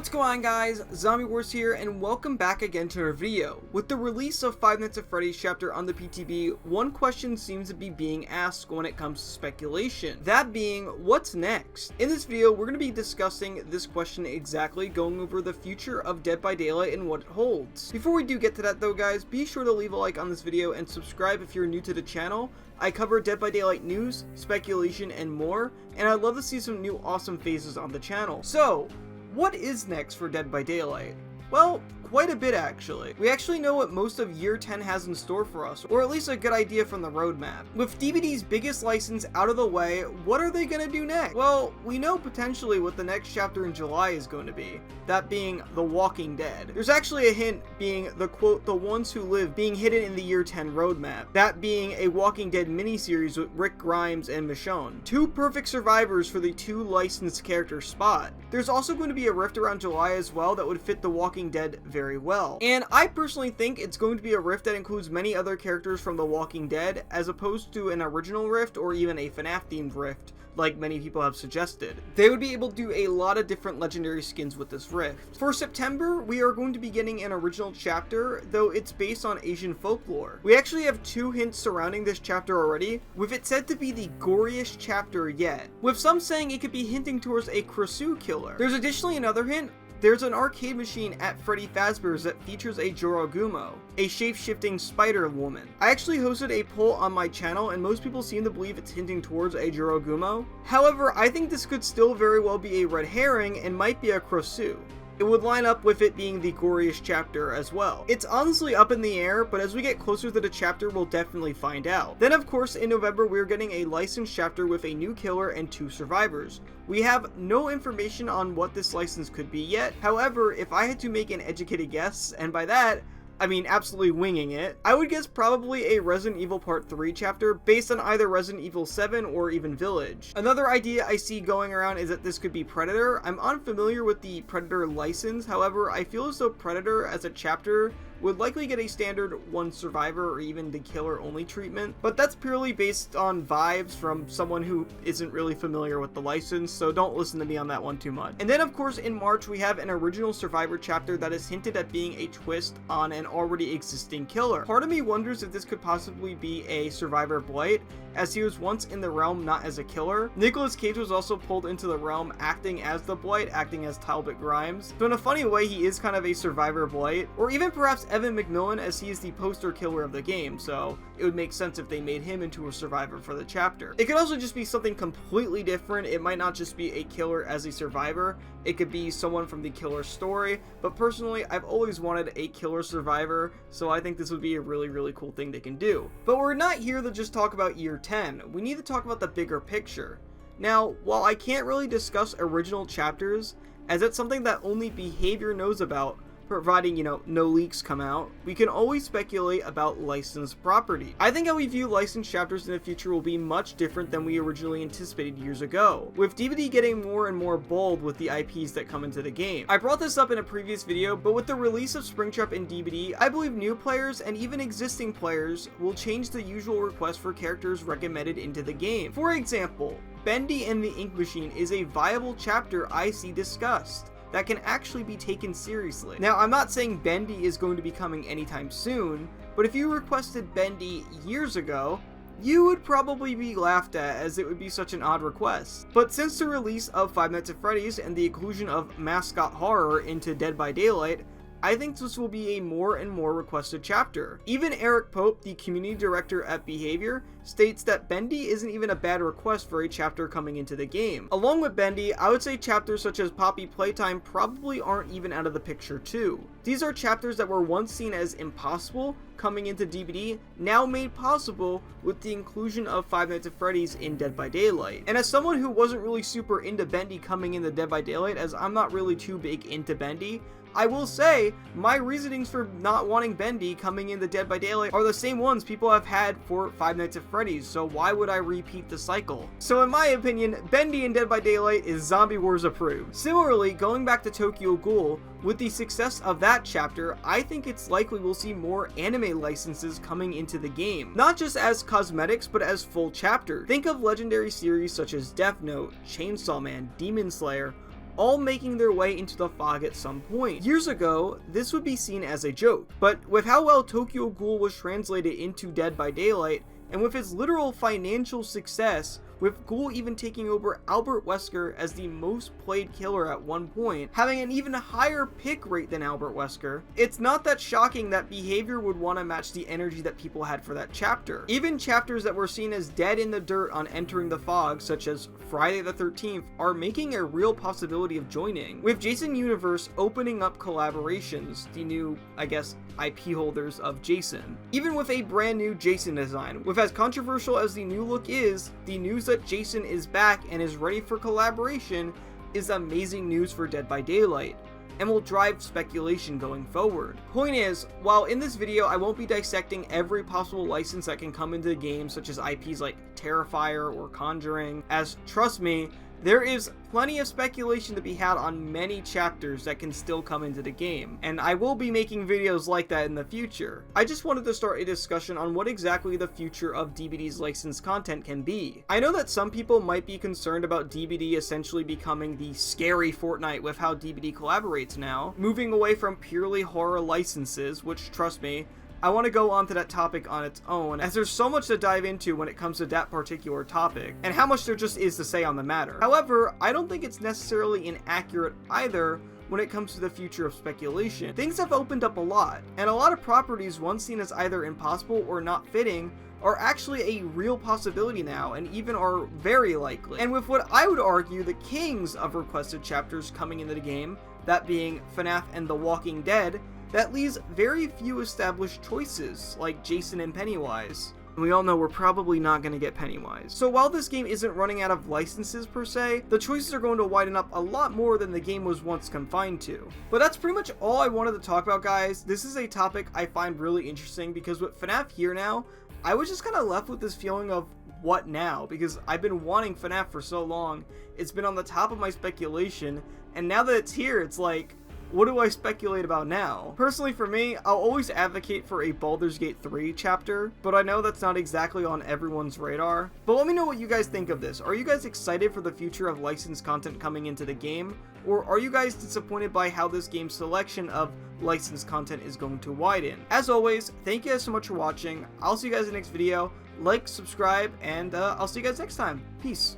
What's going on, guys? Zombie Wars here, and welcome back again to our video. With the release of Five Nights at Freddy's chapter on the PTB, one question seems to be being asked when it comes to speculation. That being, what's next? In this video, we're going to be discussing this question exactly, going over the future of Dead by Daylight and what it holds. Before we do get to that though, guys, be sure to leave a like on this video and subscribe if you're new to the channel. I cover Dead by Daylight news, speculation, and more, and I'd love to see some new awesome faces on the channel. So, what is next for Dead by Daylight? Well, quite a bit actually. We actually know what most of Year 10 has in store for us, or at least a good idea from the roadmap. With DBD's biggest license out of the way, what are they gonna do next? Well, we know potentially what the next chapter in July is going to be, that being The Walking Dead. There's actually a hint being the quote, "the ones who live," being hidden in the Year 10 roadmap, that being a Walking Dead miniseries with Rick Grimes and Michonne. Two perfect survivors for the two licensed character spot. There's also going to be a rift around July as well that would fit The Walking Dead very well. And I personally think it's going to be a rift that includes many other characters from The Walking Dead, as opposed to an original rift or even a FNAF themed rift, like many people have suggested. They would be able to do a lot of different legendary skins with this rift. For September, we are going to be getting an original chapter, though it's based on Asian folklore. We actually have two hints surrounding this chapter already, with it said to be the goriest chapter yet, with some saying it could be hinting towards a Krosu killer. There's additionally another hint. There's an arcade machine at Freddy Fazbear's that features a Jorogumo, a shape-shifting spider woman. I actually hosted a poll on my channel and most people seem to believe it's hinting towards a Jorogumo. However, I think this could still very well be a red herring and might be a Krosu. It would line up with it being the goriest chapter as well. It's honestly up in the air, but as we get closer to the chapter, we'll definitely find out. Then of course, in November, we're getting a licensed chapter with a new killer and two survivors. We have no information on what this license could be yet. However, if I had to make an educated guess, and by that, I mean absolutely winging it, I would guess probably a Resident Evil Part 3 chapter based on either Resident Evil 7 or even Village. Another idea I see going around is that this could be Predator. I'm unfamiliar with the Predator license, however, I feel as though Predator as a chapter would likely get a standard one survivor or even the killer only treatment, but that's purely based on vibes from someone who isn't really familiar with the license, so don't listen to me on that one too much. And then of course in March we have an original survivor chapter that is hinted at being a twist on an already existing killer. Part of me wonders if this could possibly be a survivor Blight, as he was once in the realm not as a killer. Nicolas Cage was also pulled into the realm acting as the Blight, acting as Talbot Grimes, so in a funny way he is kind of a survivor Blight, or even perhaps Evan McMillan, as he is the poster killer of the game, so it would make sense if they made him into a survivor for the chapter. It could also just be something completely different. It might not just be a killer as a survivor, it could be someone from the killer story, but personally I've always wanted a killer survivor, so I think this would be a really cool thing they can do. But we're not here to just talk about Year 10, we need to talk about the bigger picture. Now, while I can't really discuss original chapters, as it's something that only Behavior knows about, providing, no leaks come out, we can always speculate about licensed property. I think how we view licensed chapters in the future will be much different than we originally anticipated years ago, with DBD getting more and more bold with the IPs that come into the game. I brought this up in a previous video, but with the release of Springtrap in DBD, I believe new players and even existing players will change the usual request for characters recommended into the game. For example, Bendy and the Ink Machine is a viable chapter I see discussed that can actually be taken seriously. Now, I'm not saying Bendy is going to be coming anytime soon, but if you requested Bendy years ago, you would probably be laughed at, as it would be such an odd request. But since the release of Five Nights at Freddy's and the inclusion of mascot horror into Dead by Daylight, I think this will be a more and more requested chapter. Even Eric Pope, the community director at Behavior, states that Bendy isn't even a bad request for a chapter coming into the game. Along with Bendy, I would say chapters such as Poppy Playtime probably aren't even out of the picture too. These are chapters that were once seen as impossible coming into DBD, now made possible with the inclusion of Five Nights at Freddy's in Dead by Daylight. And as someone who wasn't really super into Bendy coming into Dead by Daylight, as I'm not really too big into Bendy, I will say, my reasonings for not wanting Bendy coming into Dead by Daylight are the same ones people have had for Five Nights at Freddy's, so why would I repeat the cycle? So in my opinion, Bendy in Dead by Daylight is Zombie Wars approved. Similarly, going back to Tokyo Ghoul, with the success of that chapter, I think it's likely we'll see more anime licenses coming into the game. Not just as cosmetics, but as full chapters. Think of legendary series such as Death Note, Chainsaw Man, Demon Slayer, all making their way into the fog at some point. Years ago, this would be seen as a joke, but with how well Tokyo Ghoul was translated into Dead by Daylight, and with its literal financial success, with Ghoul even taking over Albert Wesker as the most played killer at one point, having an even higher pick rate than Albert Wesker, it's not that shocking that behavior would want to match the energy that people had for that chapter. Even chapters that were seen as dead in the dirt on entering the fog, such as Friday the 13th, are making a real possibility of joining, with Jason Universe opening up collaborations, the new, I guess, IP holders of Jason. Even with a brand new Jason design, with as controversial as the new look is, the news that Jason is back and is ready for collaboration is amazing news for Dead by Daylight, and will drive speculation going forward. Point is, while in this video I won't be dissecting every possible license that can come into the game, such as IPs like Terrifier or Conjuring, as trust me, there is plenty of speculation to be had on many chapters that can still come into the game, and I will be making videos like that in the future. I just wanted to start a discussion on what exactly the future of DBD's licensed content can be. I know that some people might be concerned about DBD essentially becoming the scary Fortnite with how DBD collaborates now, moving away from purely horror licenses, which, trust me, I want to go on to that topic on its own, as there's so much to dive into when it comes to that particular topic, and how much there just is to say on the matter. However, I don't think it's necessarily inaccurate either when it comes to the future of speculation. Things have opened up a lot, and a lot of properties once seen as either impossible or not fitting are actually a real possibility now, and even are very likely. And with what I would argue the kings of requested chapters coming into the game, that being FNAF and The Walking Dead, that leaves very few established choices, like Jason and Pennywise. We all know we're probably not going to get Pennywise. So while this game isn't running out of licenses per se, the choices are going to widen up a lot more than the game was once confined to. But that's pretty much all I wanted to talk about, guys. This is a topic I find really interesting because with FNAF here now, I was just kind of left with this feeling of what now? Because I've been wanting FNAF for so long, it's been on the top of my speculation, and now that it's here, it's like, what do I speculate about now? Personally for me, I'll always advocate for a Baldur's Gate 3 chapter, but I know that's not exactly on everyone's radar. But let me know what you guys think of this. Are you guys excited for the future of licensed content coming into the game? Or are you guys disappointed by how this game's selection of licensed content is going to widen? As always, thank you guys so much for watching. I'll see you guys in the next video. Like, subscribe, and I'll see you guys next time. Peace.